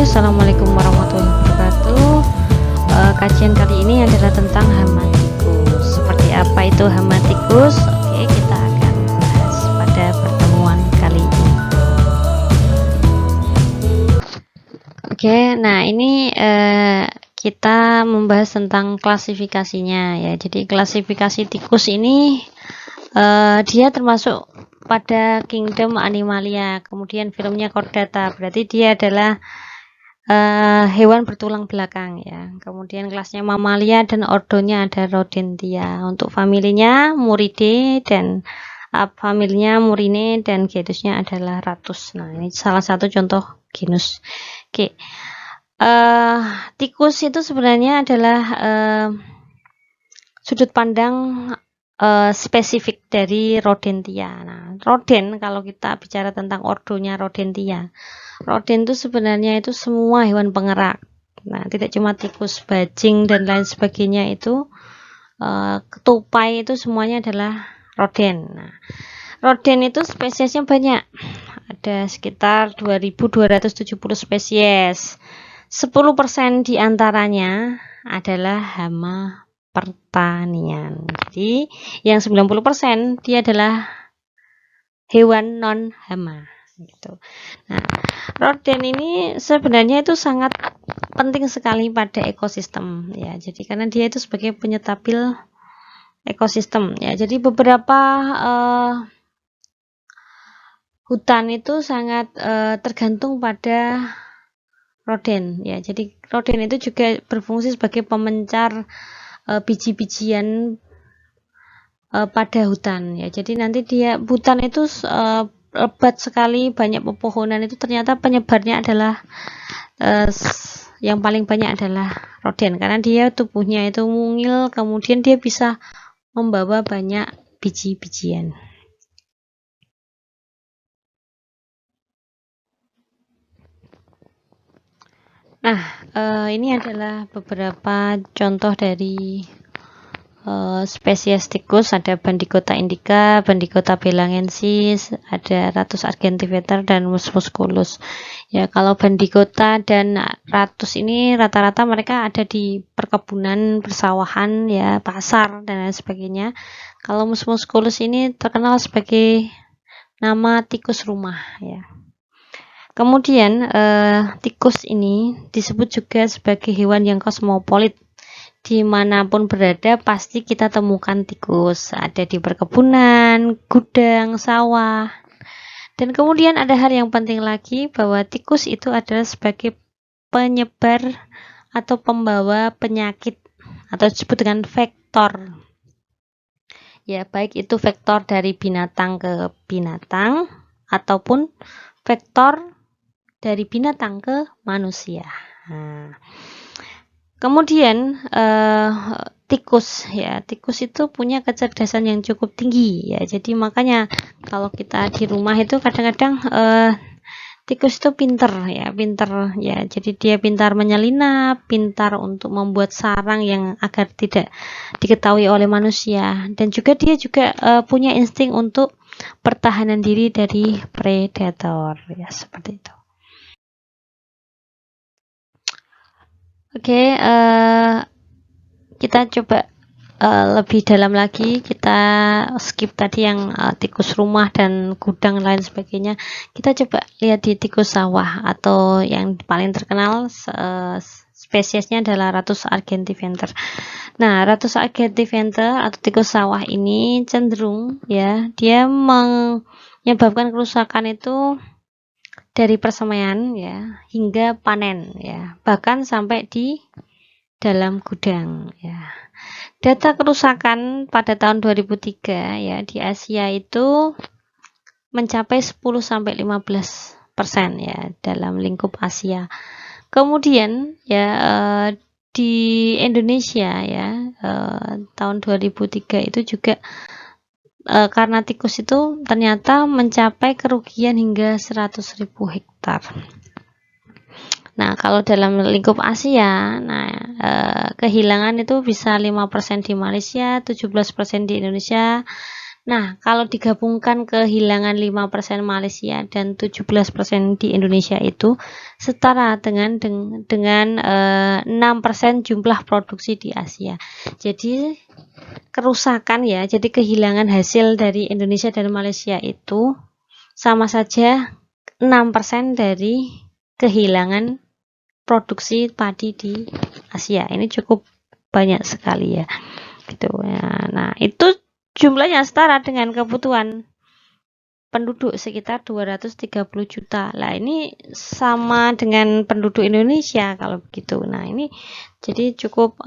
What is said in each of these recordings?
Assalamualaikum warahmatullahi wabarakatuh. Kajian kali ini adalah tentang hama tikus. Seperti apa itu hama tikus? Oke, kita akan bahas pada pertemuan kali ini. Oke, nah ini kita membahas tentang klasifikasinya ya. Jadi klasifikasi tikus ini dia termasuk pada kingdom Animalia, kemudian filmnya Chordata, berarti dia adalah hewan bertulang belakang ya. Kemudian kelasnya Mamalia dan ordonya ada Rodentia. Untuk familinya Muridae dan familinya Murine dan genusnya adalah Ratus. Nah, ini salah satu contoh genus. Oke. Tikus itu sebenarnya adalah sudut pandang spesifik dari Rodentia. Nah, roden kalau kita bicara tentang ordonya Rodentia. Roden itu sebenarnya itu semua hewan pengerak. Nah, tidak cuma tikus, bajing dan lain sebagainya itu ketupai itu semuanya adalah roden. Nah, roden itu spesiesnya banyak. Ada sekitar 2270 spesies. 10% diantaranya adalah hama pertanian. Jadi yang 90% dia adalah hewan non hama gitu. Nah, roden ini sebenarnya itu sangat penting sekali pada ekosistem ya. Jadi karena dia itu sebagai penyetabil ekosistem ya. Jadi beberapa hutan itu sangat tergantung pada roden ya. Jadi roden itu juga berfungsi sebagai pemencar biji-bijian pada hutan ya. Jadi nanti dia hutan itu lebat sekali, banyak pepohonan, itu ternyata penyebarnya adalah yang paling banyak adalah roden karena dia tubuhnya itu mungil, kemudian dia bisa membawa banyak biji-bijian. Nah, ini adalah beberapa contoh dari spesies tikus. Ada Bandicoota indica, Bandicoota belangensis, ada Ratus argentiveter dan Mus musculus. Ya, kalau Bandicoota dan Ratus ini rata-rata mereka ada di perkebunan, persawahan, ya, pasar dan lain sebagainya. Kalau Mus musculus ini terkenal sebagai nama tikus rumah, ya. Kemudian tikus ini disebut juga sebagai hewan yang kosmopolit. Dimanapun berada pasti kita temukan tikus. Ada di perkebunan, gudang, sawah. Dan kemudian ada hal yang penting lagi, bahwa tikus itu adalah sebagai penyebar atau pembawa penyakit atau disebut dengan vektor. Ya, baik itu vektor dari binatang ke binatang ataupun vektor dari binatang ke manusia. Nah, kemudian tikus itu punya kecerdasan yang cukup tinggi ya. Jadi makanya kalau kita di rumah itu kadang-kadang tikus itu pinter ya. Jadi dia pintar menyelinap, pintar untuk membuat sarang yang agar tidak diketahui oleh manusia, dan juga dia juga punya insting untuk pertahanan diri dari predator ya, seperti itu. Oke, kita coba lebih dalam lagi. Kita skip tadi yang tikus rumah dan gudang lain sebagainya. Kita coba lihat di tikus sawah, atau yang paling terkenal spesiesnya adalah Ratus argentiventer. Nah, Ratus argentiventer atau tikus sawah ini cenderung ya, dia menyebabkan kerusakan itu dari persemaian ya hingga panen ya, bahkan sampai di dalam gudang ya. Data kerusakan pada tahun 2003 ya di Asia itu mencapai 10-15% ya dalam lingkup Asia. Kemudian ya di Indonesia ya tahun 2003 itu juga karena tikus itu ternyata mencapai kerugian hingga 100.000 hektar. Nah, kalau dalam lingkup Asia, kehilangan itu bisa 5% di Malaysia, 17% di Indonesia, Nah, kalau digabungkan kehilangan 5% Malaysia dan 17% di Indonesia itu setara dengan 6% jumlah produksi di Asia. Jadi kerusakan ya, jadi kehilangan hasil dari Indonesia dan Malaysia itu sama saja 6% dari kehilangan produksi padi di Asia. Ini cukup banyak sekali ya. Gitu ya. Nah, itu jumlahnya setara dengan kebutuhan penduduk sekitar 230 juta. Lah, ini sama dengan penduduk Indonesia kalau begitu. Nah, ini jadi cukup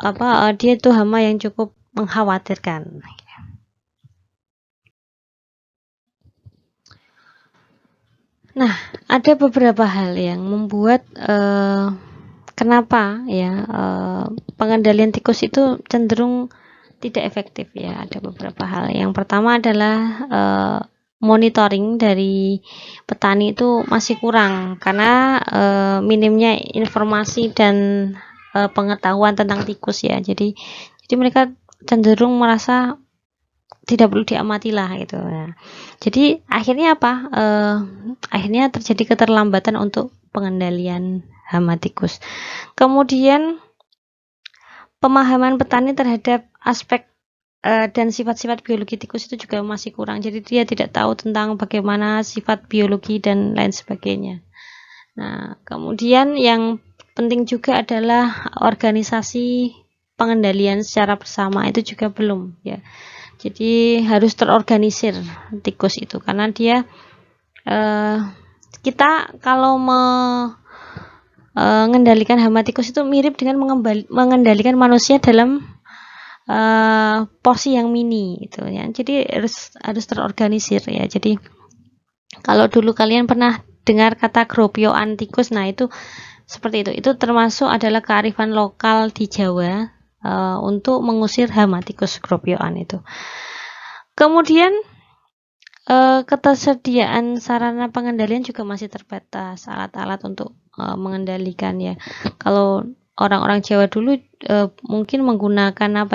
dia itu hama yang cukup mengkhawatirkan. Nah, ada beberapa hal yang membuat kenapa ya pengendalian tikus itu cenderung tidak efektif ya. Ada beberapa hal. Yang pertama adalah monitoring dari petani itu masih kurang karena minimnya informasi dan pengetahuan tentang tikus ya. Jadi mereka cenderung merasa tidak perlu diamati lah gitu. Nah, jadi akhirnya apa? Akhirnya terjadi keterlambatan untuk pengendalian hama tikus. Kemudian pemahaman petani terhadap aspek dan sifat-sifat biologi tikus itu juga masih kurang. Jadi dia tidak tahu tentang bagaimana sifat biologi dan lain sebagainya. Nah, kemudian yang penting juga adalah organisasi pengendalian secara bersama itu juga belum ya. Jadi harus terorganisir tikus itu karena dia kita kalau mengendalikan hama tikus itu mirip dengan mengendalikan manusia dalam porsi yang mini gitu ya. Jadi harus terorganisir ya. Jadi kalau dulu kalian pernah dengar kata gropioan tikus, nah itu seperti itu. Itu termasuk adalah kearifan lokal di Jawa untuk mengusir hama tikus gropioan itu. Kemudian ketersediaan sarana pengendalian juga masih terbatas, alat-alat untuk mengendalikan ya. Kalau orang-orang Jawa dulu mungkin menggunakan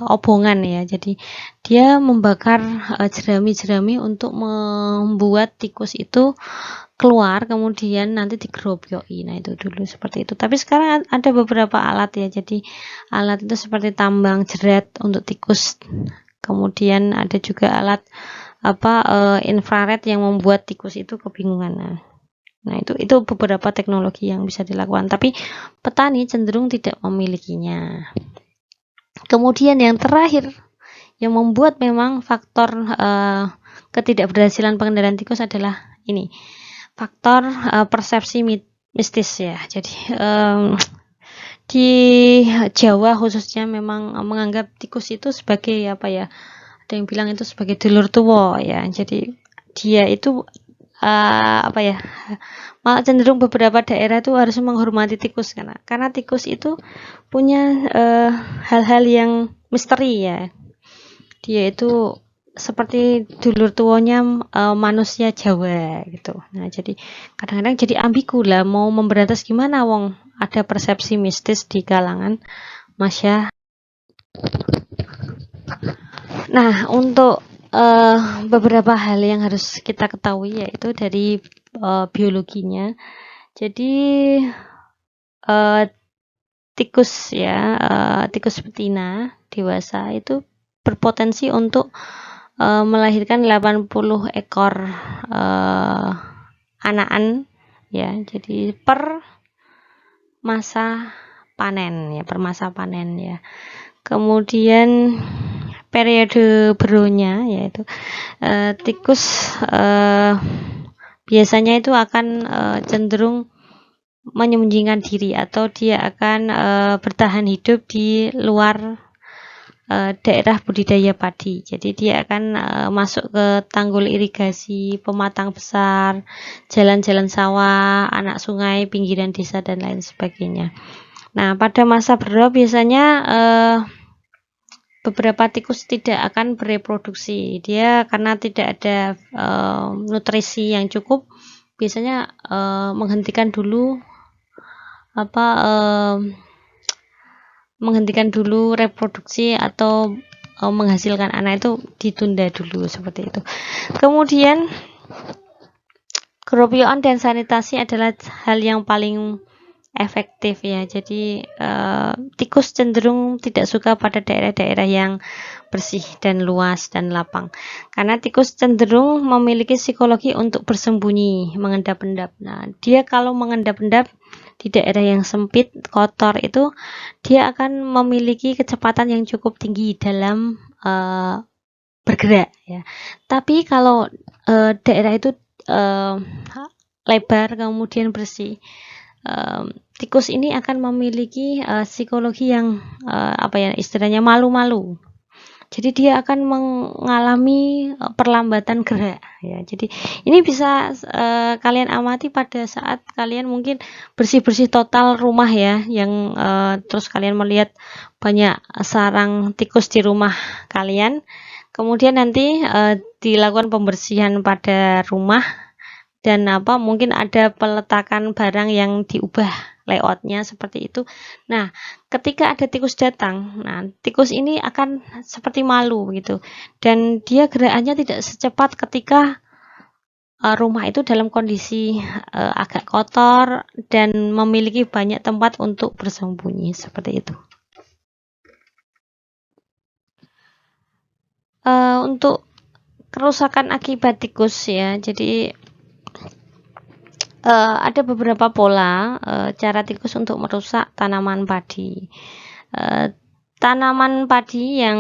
obongan ya. Jadi dia membakar jerami-jerami untuk membuat tikus itu keluar, kemudian nanti digerobyoi. Nah, itu dulu seperti itu. Tapi sekarang ada beberapa alat ya. Jadi alat itu seperti tambang jerat untuk tikus. Kemudian ada juga alat infrared yang membuat tikus itu kebingungan. Nah, itu beberapa teknologi yang bisa dilakukan, tapi petani cenderung tidak memilikinya. Kemudian yang terakhir yang membuat memang faktor ketidakberhasilan pengendalian tikus adalah ini. Faktor persepsi mistis ya. Jadi di Jawa khususnya memang menganggap tikus itu sebagai ada yang bilang itu sebagai dulur tua ya. Jadi dia itu malah cenderung beberapa daerah itu harus menghormati tikus karena tikus itu punya hal-hal yang misteri ya. Dia itu seperti dulur tuanya manusia Jawa gitu. Nah, jadi kadang-kadang jadi ambigu lah mau memberantas gimana wong ada persepsi mistis di kalangan masyarakat. Nah, untuk beberapa hal yang harus kita ketahui yaitu dari biologinya. Jadi tikus betina dewasa itu berpotensi untuk melahirkan 80 ekor anakan ya. Jadi per masa panen ya. Kemudian periode beronya yaitu tikus biasanya itu akan cenderung menyembunyikan diri atau dia akan bertahan hidup di luar daerah budidaya padi. Jadi dia akan masuk ke tanggul irigasi, pematang besar, jalan-jalan sawah, anak sungai, pinggiran desa dan lain sebagainya. Nah, pada masa berua biasanya beberapa tikus tidak akan bereproduksi. Dia karena tidak ada nutrisi yang cukup, biasanya menghentikan dulu menghentikan dulu reproduksi atau menghasilkan anak itu ditunda dulu seperti itu. Kemudian keropiokan dan sanitasi adalah hal yang paling efektif ya. Jadi tikus cenderung tidak suka pada daerah-daerah yang bersih dan luas dan lapang. Karena tikus cenderung memiliki psikologi untuk bersembunyi, mengendap-endap. Nah, dia kalau mengendap-endap di daerah yang sempit, kotor itu, dia akan memiliki kecepatan yang cukup tinggi dalam bergerak ya. Tapi kalau daerah itu lebar kemudian bersih, tikus ini akan memiliki psikologi yang istilahnya malu-malu. Jadi dia akan mengalami perlambatan gerak ya. Jadi ini bisa kalian amati pada saat kalian mungkin bersih-bersih total rumah ya, yang terus kalian melihat banyak sarang tikus di rumah kalian. Kemudian nanti dilakukan pembersihan pada rumah dan mungkin ada peletakan barang yang diubah layoutnya seperti itu. Nah, ketika ada tikus datang, nah tikus ini akan seperti malu gitu, dan dia gerakannya tidak secepat ketika rumah itu dalam kondisi agak kotor dan memiliki banyak tempat untuk bersembunyi seperti itu. Untuk kerusakan akibat tikus ya, jadi ada beberapa pola cara tikus untuk merusak tanaman padi. Tanaman padi yang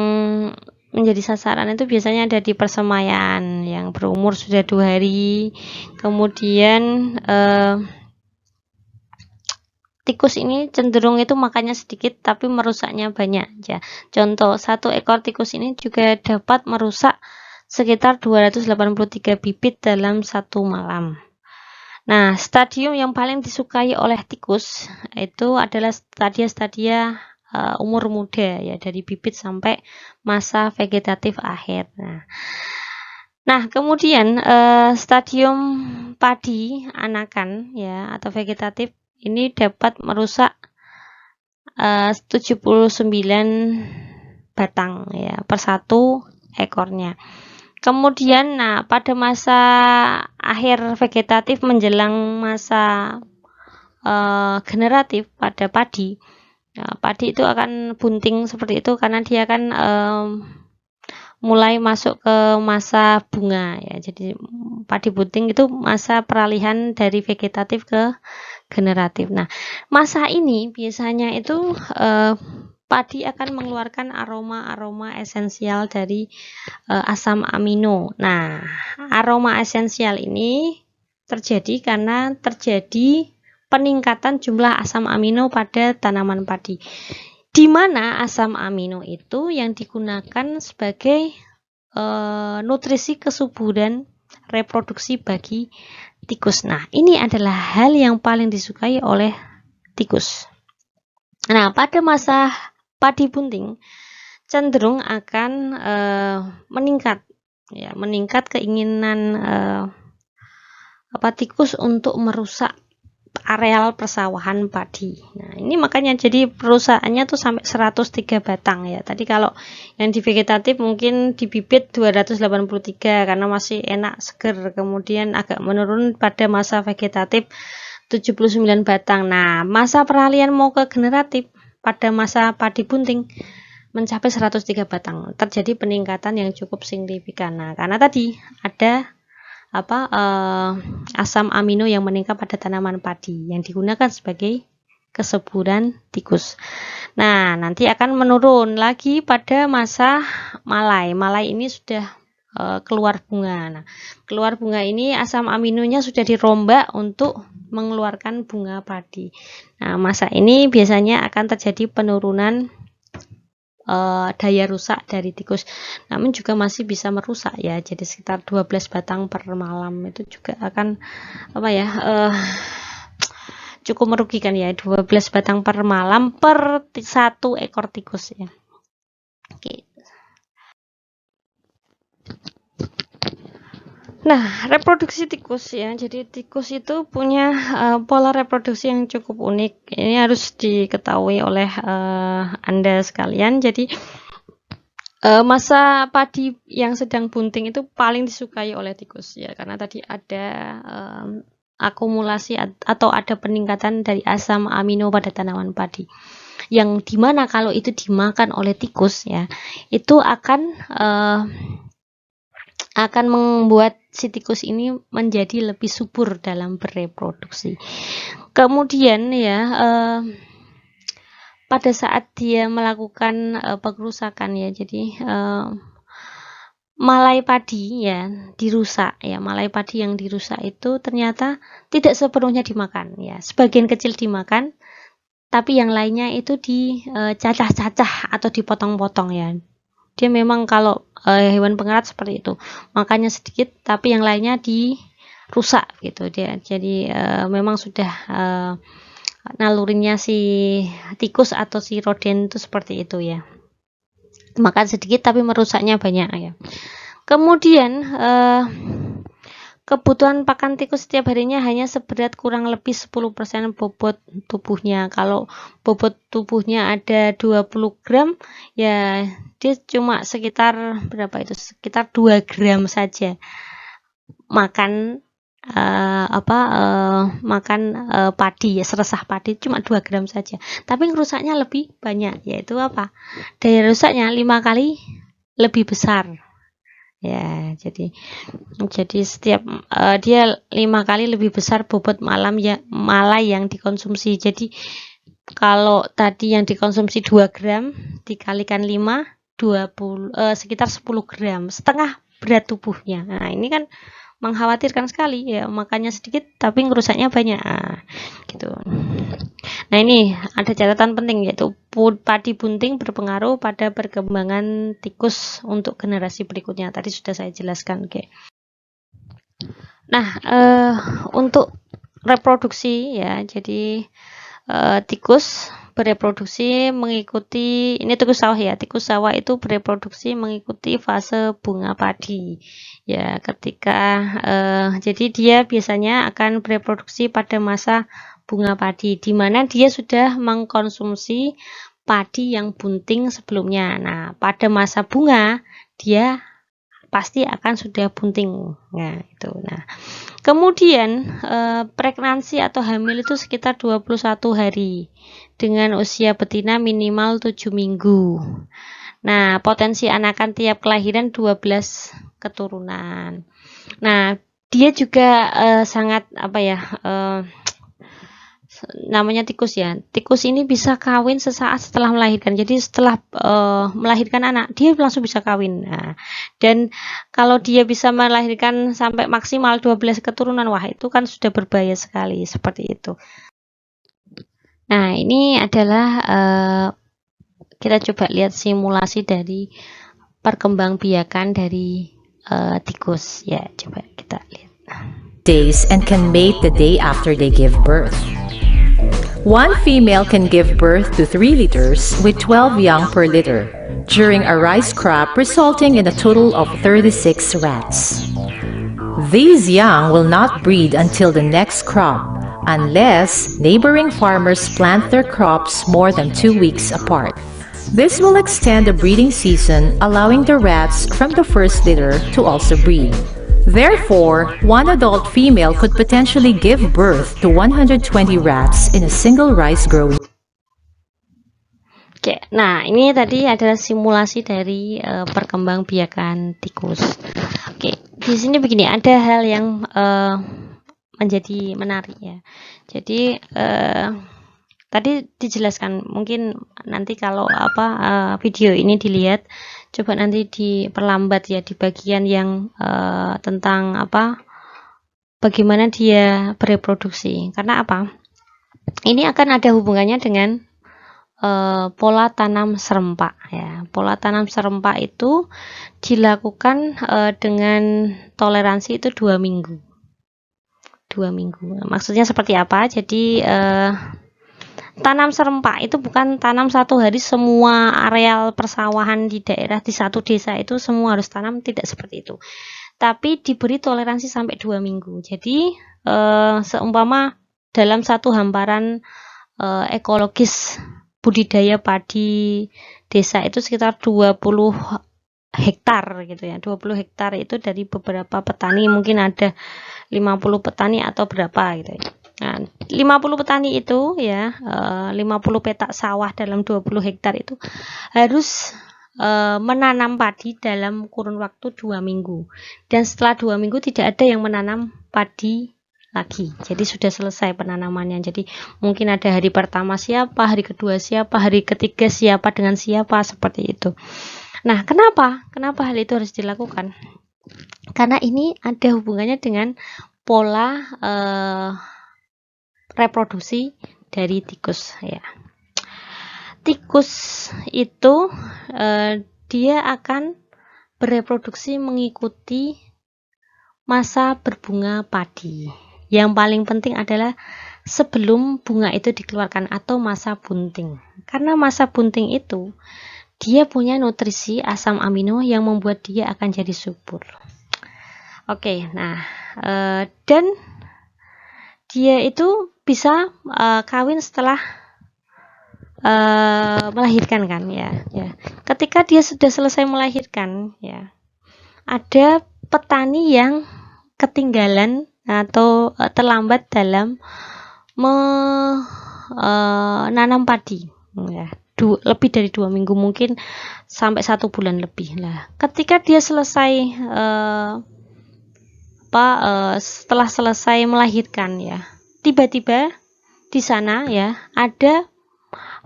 menjadi sasaran itu biasanya ada di persemaian yang berumur sudah 2 hari. Kemudian tikus ini cenderung itu makannya sedikit tapi merusaknya banyak ya. Contoh, 1 ekor tikus ini juga dapat merusak sekitar 283 bibit dalam 1 malam. Nah, stadium yang paling disukai oleh tikus itu adalah stadia-stadia umur muda ya, dari bibit sampai masa vegetatif akhir. Nah, kemudian stadium padi anakan ya atau vegetatif ini dapat merusak 79 batang ya per 1 ekornya. Kemudian pada masa akhir vegetatif menjelang masa generatif pada padi, padi itu akan bunting seperti itu karena dia akan mulai masuk ke masa bunga ya. Jadi padi bunting itu masa peralihan dari vegetatif ke generatif. Nah, masa ini biasanya itu padi akan mengeluarkan aroma-aroma esensial dari asam amino. Nah, aroma esensial ini terjadi karena terjadi peningkatan jumlah asam amino pada tanaman padi, di mana asam amino itu yang digunakan sebagai nutrisi kesuburan reproduksi bagi tikus. Nah, ini adalah hal yang paling disukai oleh tikus. Nah, pada masa padi bunting cenderung akan meningkat keinginan tikus untuk merusak areal persawahan padi. Nah, ini makanya jadi perusahaannya tuh sampai 103 batang ya. Tadi kalau yang di vegetatif mungkin di bibit 283 karena masih enak seger. Kemudian agak menurun pada masa vegetatif 79 batang. Nah, masa peralihan mau ke generatif pada masa padi bunting mencapai 103 batang. Terjadi peningkatan yang cukup signifikan. Nah, karena tadi ada asam amino yang meningkat pada tanaman padi yang digunakan sebagai kesuburan tikus. Nah, nanti akan menurun lagi pada masa malai. Malai ini sudah keluar bunga. Nah, keluar bunga ini asam aminonya sudah dirombak untuk mengeluarkan bunga padi. Nah, masa ini biasanya akan terjadi penurunan daya rusak dari tikus, namun juga masih bisa merusak ya, jadi sekitar 12 batang per malam itu juga akan cukup merugikan ya, 12 batang per malam per 1 ekor tikus ya. Oke. Nah, reproduksi tikus ya. Jadi tikus itu punya pola reproduksi yang cukup unik. Ini harus diketahui oleh Anda sekalian. Jadi Masa padi yang sedang bunting itu paling disukai oleh tikus ya, karena tadi ada akumulasi atau ada peningkatan dari asam amino pada tanaman padi, yang dimana kalau itu dimakan oleh tikus ya, itu akan membuat si tikus ini menjadi lebih subur dalam bereproduksi. Kemudian ya, pada saat dia melakukan pengerusakan ya, jadi malai padi ya dirusak ya, malai padi yang dirusak itu ternyata tidak sepenuhnya dimakan ya, sebagian kecil dimakan, tapi yang lainnya itu dicacah-cacah atau dipotong-potong ya. Dia memang kalau hewan pengerat seperti itu, makannya sedikit tapi yang lainnya dirusak gitu dia. Jadi memang sudah nalurinya si tikus atau si rodent itu seperti itu ya, makan sedikit tapi merusaknya banyak ya. Kemudian kebutuhan pakan tikus setiap harinya hanya seberat kurang lebih 10% bobot tubuhnya. Kalau bobot tubuhnya ada 20 gram ya, dia cuma sekitar berapa itu, sekitar 2 gram saja makan padi ya, seresah padi cuma 2 gram saja, tapi rusaknya lebih banyak, yaitu apa, daya rusaknya 5 kali lebih besar ya. Jadi setiap dia 5 kali lebih besar bobot malai yang dikonsumsi. Jadi kalau tadi yang dikonsumsi 2 gram dikalikan 5, 20 sekitar 10 gram, setengah berat tubuhnya. Nah, ini kan mengkhawatirkan sekali ya, makannya sedikit tapi ngerusaknya banyak gitu. Nah, ini ada catatan penting, yaitu padi bunting berpengaruh pada perkembangan tikus untuk generasi berikutnya. Tadi sudah saya jelaskan. Oke. Nah, untuk reproduksi ya, jadi tikus bereproduksi mengikuti, ini tikus sawah ya, tikus sawah itu bereproduksi mengikuti fase bunga padi ya. Jadi dia biasanya akan bereproduksi pada masa bunga padi, di mana dia sudah mengkonsumsi padi yang bunting sebelumnya. Nah, pada masa bunga dia pasti akan sudah bunting. Nah, itu. Nah, kemudian pregnansi atau hamil itu sekitar 21 hari dengan usia betina minimal 7 minggu. Nah, potensi anakan tiap kelahiran 12 keturunan. Nah, dia juga sangat namanya tikus ya. Tikus ini bisa kawin sesaat setelah melahirkan. Jadi setelah melahirkan anak, dia langsung bisa kawin. Nah, dan kalau dia bisa melahirkan sampai maksimal 12 keturunan, wah itu kan sudah berbahaya sekali, seperti itu. Nah, ini adalah kita coba lihat simulasi dari perkembangbiakan dari tikus ya. Coba kita lihat. Days and can mate the day after they give birth. One female can give birth to 3 litters with 12 young per litter during a rice crop, resulting in a total of 36 rats. These young will not breed until the next crop, unless neighboring farmers plant their crops more than 2 weeks apart. This will extend the breeding season, allowing the rats from the first litter to also breed. Therefore, one adult female could potentially give birth to 120 rats in a single rice growing. Oke, nah ini tadi adalah simulasi dari perkembangbiakan tikus. Oke, di sini begini, ada hal yang menjadi menarik ya. Jadi tadi dijelaskan, mungkin nanti kalau video ini dilihat, coba nanti diperlambat ya di bagian yang tentang bagaimana dia bereproduksi. Karena apa? Ini akan ada hubungannya dengan pola tanam serempak ya. Pola tanam serempak itu dilakukan dengan toleransi itu 2 minggu. 2 minggu. Maksudnya seperti apa? Jadi tanam serempak itu bukan tanam satu hari semua areal persawahan di daerah di satu desa itu semua harus tanam, tidak seperti itu. Tapi diberi toleransi sampai 2 minggu. Jadi seumpama dalam satu hamparan ekologis budidaya padi desa itu sekitar 20 hektar gitu ya. 20 hektar itu dari beberapa petani, mungkin ada 50 petani atau berapa gitu ya. Nah, 50 petani itu ya, 50 petak sawah dalam 20 hektar itu harus menanam padi dalam kurun waktu 2 minggu. Dan setelah 2 minggu tidak ada yang menanam padi lagi. Jadi sudah selesai penanamannya. Jadi mungkin ada hari pertama siapa, hari kedua siapa, hari ketiga siapa dengan siapa, seperti itu. Nah, kenapa hal itu harus dilakukan? Karena ini ada hubungannya dengan pola reproduksi dari tikus ya. Tikus itu dia akan bereproduksi mengikuti masa berbunga padi. Yang paling penting adalah sebelum bunga itu dikeluarkan atau masa bunting. Karena masa bunting itu dia punya nutrisi asam amino yang membuat dia akan jadi subur. Oke, nah dan dia itu bisa kawin setelah melahirkan kan ya. Ketika dia sudah selesai melahirkan ya, ada petani yang ketinggalan atau terlambat dalam menanam padi ya. Lebih dari 2 minggu, mungkin sampai 1 bulan lebih lah. Ketika dia selesai setelah selesai melahirkan ya, tiba-tiba di sana ya ada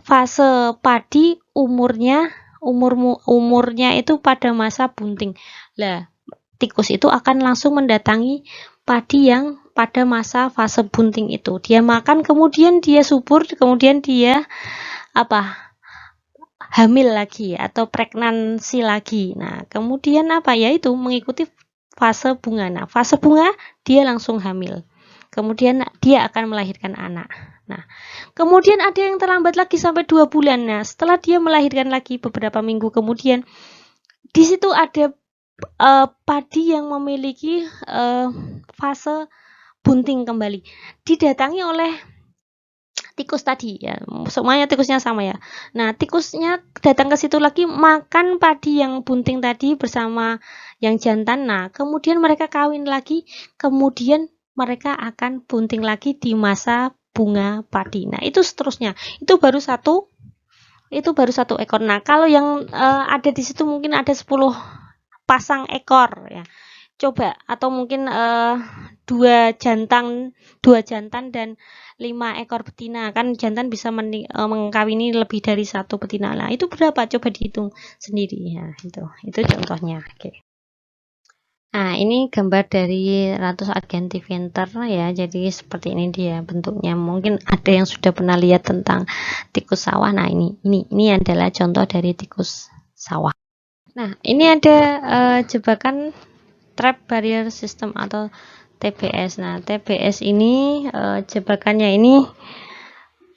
fase padi umurnya itu pada masa bunting. Lah, tikus itu akan langsung mendatangi padi yang pada masa fase bunting itu. Dia makan, kemudian dia subur, kemudian dia hamil lagi atau pregnancy lagi. Nah, kemudian yaitu mengikuti fase bunga. Nah, fase bunga dia langsung hamil. Kemudian dia akan melahirkan anak. Nah, kemudian ada yang terlambat lagi sampai 2 bulan. Nah, setelah dia melahirkan lagi beberapa minggu kemudian, di situ ada padi yang memiliki fase bunting kembali. Didatangi oleh tikus tadi ya, semuanya tikusnya sama ya. Nah, tikusnya datang ke situ lagi, makan padi yang bunting tadi bersama yang jantan. Nah, kemudian mereka kawin lagi, kemudian mereka akan bunting lagi di masa bunga padi. Nah, itu seterusnya. Itu baru satu ekor. Nah, kalau yang ada di situ mungkin ada 10 pasang ekor ya. Coba, atau mungkin 2 jantan dan 5 ekor betina. Kan jantan bisa mengkawini lebih dari 1 betina. Nah, itu berapa? Coba dihitung sendiri ya. Itu contohnya. Oke. Nah, ini gambar dari Ratus argentiventer ya. Jadi seperti ini dia bentuknya. Mungkin ada yang sudah pernah lihat tentang tikus sawah. Nah, ini adalah contoh dari tikus sawah. Nah, ini ada jebakan trap barrier system atau TBS. Nah, TBS ini jebakannya ini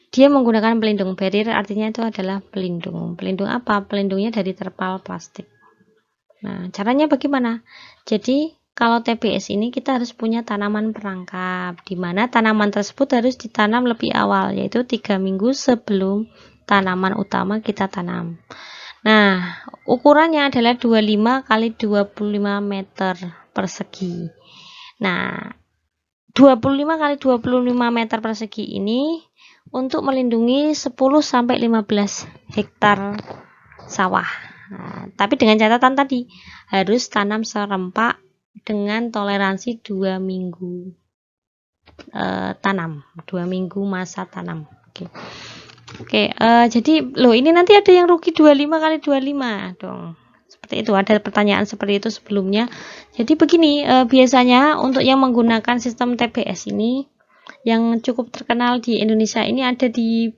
dia menggunakan pelindung. Barrier artinya itu adalah pelindung. Pelindung apa? Pelindungnya dari terpal plastik. Nah, caranya bagaimana? Jadi, kalau TBS ini kita harus punya tanaman perangkap, di mana tanaman tersebut harus ditanam lebih awal, yaitu 3 minggu sebelum tanaman utama kita tanam. Nah, ukurannya adalah 25 x 25 meter persegi. Nah, 25 x 25 meter persegi ini untuk melindungi 10-15 hektar sawah. Nah, tapi dengan catatan tadi harus tanam serempak dengan toleransi 2 minggu tanam, 2 minggu masa tanam. Oke, jadi ini nanti ada yang rugi 25 x 25 dong. Seperti itu, ada pertanyaan seperti itu sebelumnya. Jadi begini, biasanya untuk yang menggunakan sistem TBS ini, yang cukup terkenal di Indonesia ini ada di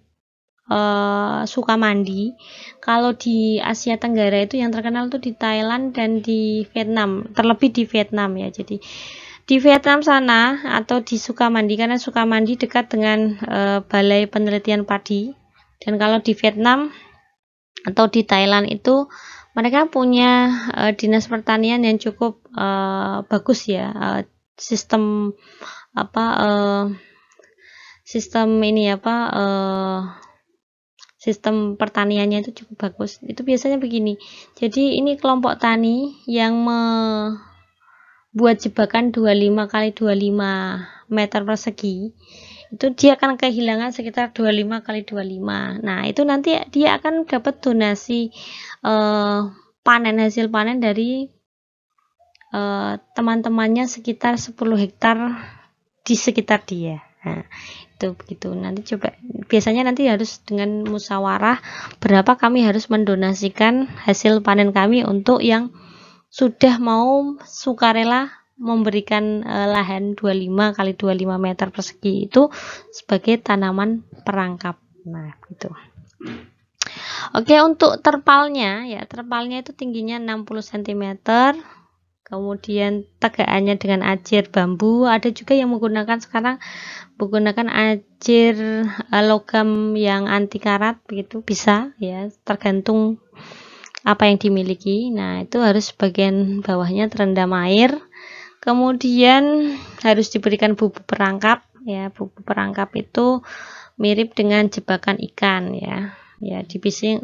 Sukamandi. Kalau di Asia Tenggara itu yang terkenal tuh di Thailand dan di Vietnam, terlebih di Vietnam ya. Jadi di Vietnam sana atau di Sukamandi, karena Sukamandi dekat dengan Balai Penelitian Padi. Dan kalau di Vietnam atau di Thailand itu mereka punya dinas pertanian yang cukup bagus ya, sistem sistem pertaniannya itu cukup bagus. Itu biasanya begini. Jadi ini kelompok tani yang membuat jebakan 25 kali 25 meter persegi, itu dia akan kehilangan sekitar 25 kali 25. Nah, itu nanti dia akan dapat donasi hasil panen dari teman-temannya sekitar 10 hektar di sekitar dia. Nah, itu begitu. Nanti coba, biasanya nanti harus dengan musyawarah berapa kami harus mendonasikan hasil panen kami untuk yang sudah mau sukarela memberikan lahan 25 kali 25 meter persegi itu sebagai tanaman perangkap. Nah, gitu. Oke, untuk terpalnya ya, terpalnya itu tingginya 60 cm. Kemudian tegakannya dengan ajir bambu. Ada juga yang menggunakan ajir logam yang anti karat, begitu bisa ya, tergantung apa yang dimiliki. Nah, itu harus bagian bawahnya terendam air. Kemudian harus diberikan bubuk perangkap ya. Bubuk perangkap itu mirip dengan jebakan ikan ya. Ya,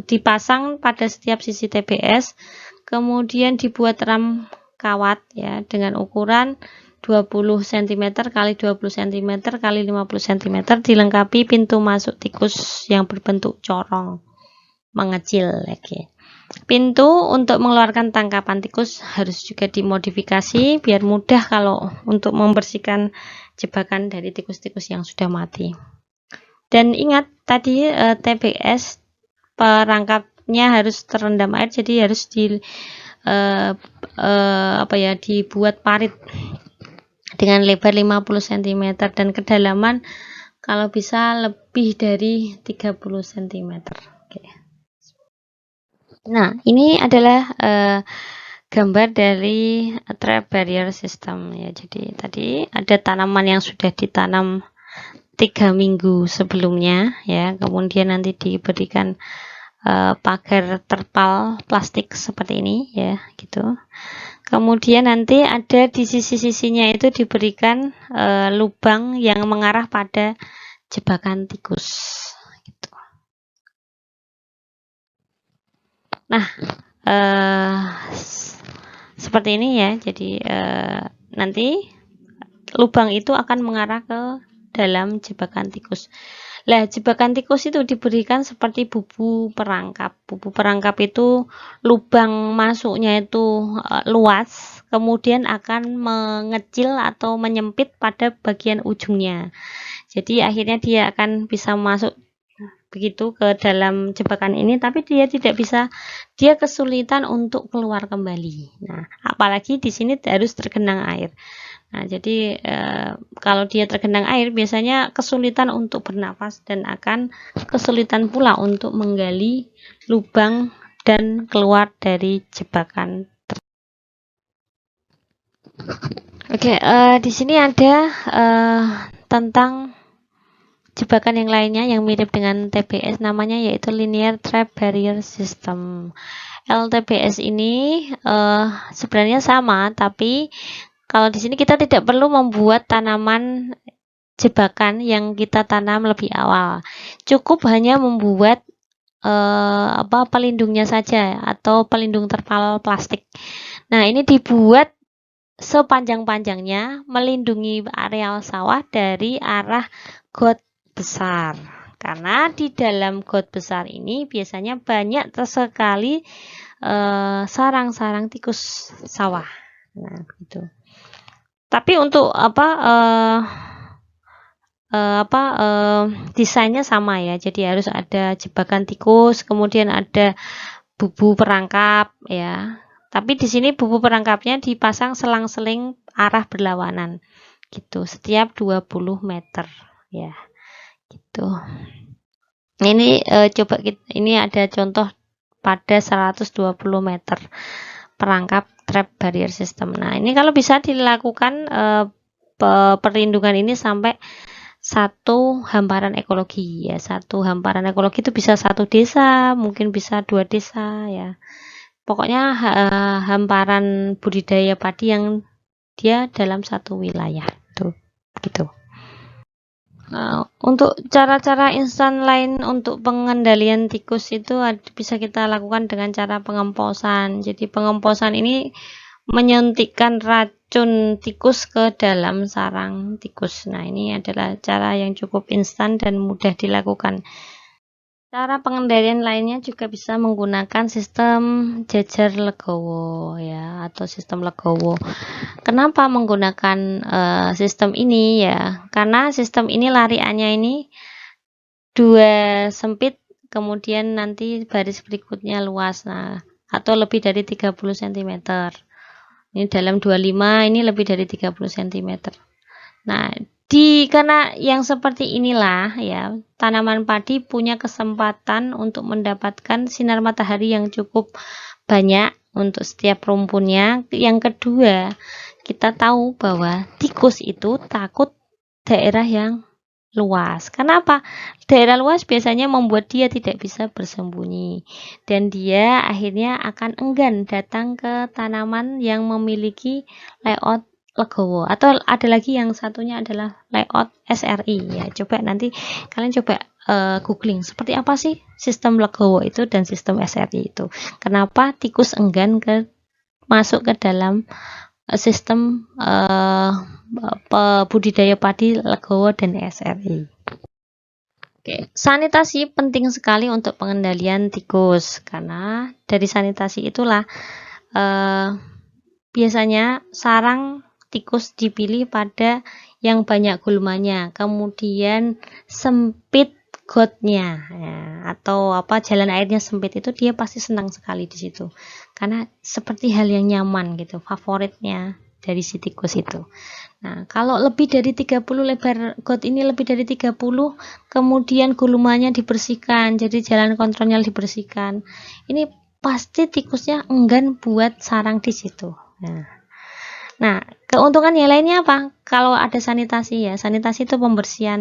dipasang pada setiap sisi TBS. Kemudian dibuat ram kawat ya dengan ukuran 20 cm kali 20 cm kali 50 cm, dilengkapi pintu masuk tikus yang berbentuk corong mengecil lagi. Pintu untuk mengeluarkan tangkapan tikus harus juga dimodifikasi biar mudah kalau untuk membersihkan jebakan dari tikus-tikus yang sudah mati. Dan ingat tadi TBS perangkapnya harus terendam air, jadi harus dibuat parit dengan lebar 50 cm dan kedalaman kalau bisa lebih dari 30 cm. Oke. Nah, ini adalah gambar dari trap barrier system ya. Jadi tadi ada tanaman yang sudah ditanam 3 minggu sebelumnya ya, kemudian nanti diberikan pagar terpal plastik seperti ini ya, gitu. Kemudian nanti ada di sisi-sisinya itu diberikan lubang yang mengarah pada jebakan tikus gitu. Nah, seperti ini ya. Jadi nanti lubang itu akan mengarah ke dalam jebakan tikus. Lah, jebakan tikus itu diberikan seperti bubu perangkap. Bubu perangkap itu lubang masuknya itu luas, kemudian akan mengecil atau menyempit pada bagian ujungnya. Jadi akhirnya dia akan bisa masuk begitu ke dalam jebakan ini, tapi dia tidak bisa, dia kesulitan untuk keluar kembali. Nah, apalagi di sini harus tergenang air. Nah, jadi kalau dia tergenang air biasanya kesulitan untuk bernafas dan akan kesulitan pula untuk menggali lubang dan keluar dari jebakan. Oke, di sini ada tentang jebakan yang lainnya yang mirip dengan TBS, namanya yaitu Linear Trap Barrier System. LTBS ini sebenarnya sama, tapi kalau di sini kita tidak perlu membuat tanaman jebakan yang kita tanam lebih awal. Cukup hanya membuat pelindungnya saja atau pelindung terpal plastik. Nah, ini dibuat sepanjang-panjangnya melindungi areal sawah dari arah got besar. Karena di dalam got besar ini biasanya banyak sekali sarang-sarang tikus sawah. Nah, begitu. Tapi untuk desainnya sama ya. Jadi harus ada jebakan tikus, kemudian ada bubu perangkap ya. Tapi di sini bubu perangkapnya dipasang selang-seling arah berlawanan gitu, setiap 20 meter ya. Gitu. Ini coba ini ada contoh pada 120 meter perangkap trap barrier system. Nah, ini kalau bisa dilakukan perlindungan ini sampai satu hamparan ekologi ya. Satu hamparan ekologi itu bisa satu desa, mungkin bisa 2 desa ya. Pokoknya hamparan budidaya padi yang dia dalam satu wilayah tuh gitu. Untuk cara-cara instan lain untuk pengendalian tikus itu bisa kita lakukan dengan cara pengemposan. Jadi pengemposan ini menyuntikkan racun tikus ke dalam sarang tikus. Nah, ini adalah cara yang cukup instan dan mudah dilakukan. Cara pengendalian lainnya juga bisa menggunakan sistem jejer legowo ya, atau sistem legowo. Kenapa menggunakan sistem ini ya? Karena sistem ini lariannya ini 2 sempit, kemudian nanti baris berikutnya luas. Nah, atau lebih dari 30 cm. Ini dalam 25, ini lebih dari 30 cm. Nah, karena yang seperti inilah ya, tanaman padi punya kesempatan untuk mendapatkan sinar matahari yang cukup banyak untuk setiap rumpunnya. Yang kedua, kita tahu bahwa tikus itu takut daerah yang luas. Kenapa? Daerah luas biasanya membuat dia tidak bisa bersembunyi, dan dia akhirnya akan enggan datang ke tanaman yang memiliki layout legowo, atau ada lagi yang satunya adalah layout SRI ya. Coba nanti kalian coba googling seperti apa sih sistem legowo itu dan sistem SRI itu. Kenapa tikus enggan masuk ke dalam sistem budidaya padi legowo dan SRI. Oke, sanitasi penting sekali untuk pengendalian tikus, karena dari sanitasi itulah biasanya sarang tikus dipilih pada yang banyak gulmanya, kemudian sempit gotnya ya, atau jalan airnya sempit, itu dia pasti senang sekali di situ, karena seperti hal yang nyaman gitu, favoritnya dari si tikus itu. Nah, kalau lebih dari 30 lebar got ini lebih dari 30, kemudian gulmanya dibersihkan, jadi jalan kontrolnya dibersihkan, ini pasti tikusnya enggan buat sarang di situ. Nah, keuntungan yang lainnya apa? Kalau ada sanitasi ya, sanitasi itu pembersihan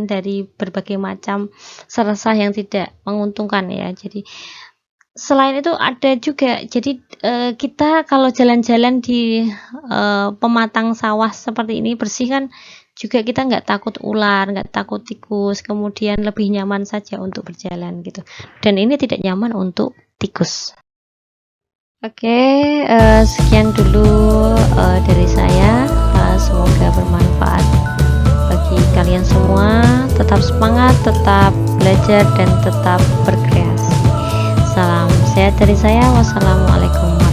dari berbagai macam serasa yang tidak menguntungkan ya. Jadi selain itu ada juga, jadi kita kalau jalan-jalan di pematang sawah seperti ini bersih kan, juga kita nggak takut ular, nggak takut tikus, kemudian lebih nyaman saja untuk berjalan gitu. Dan ini tidak nyaman untuk tikus. Oke, sekian dulu dari saya. Semoga bermanfaat bagi kalian semua. Tetap semangat, tetap belajar, dan tetap berkreasi. Salam sehat dari saya. Wassalamualaikum.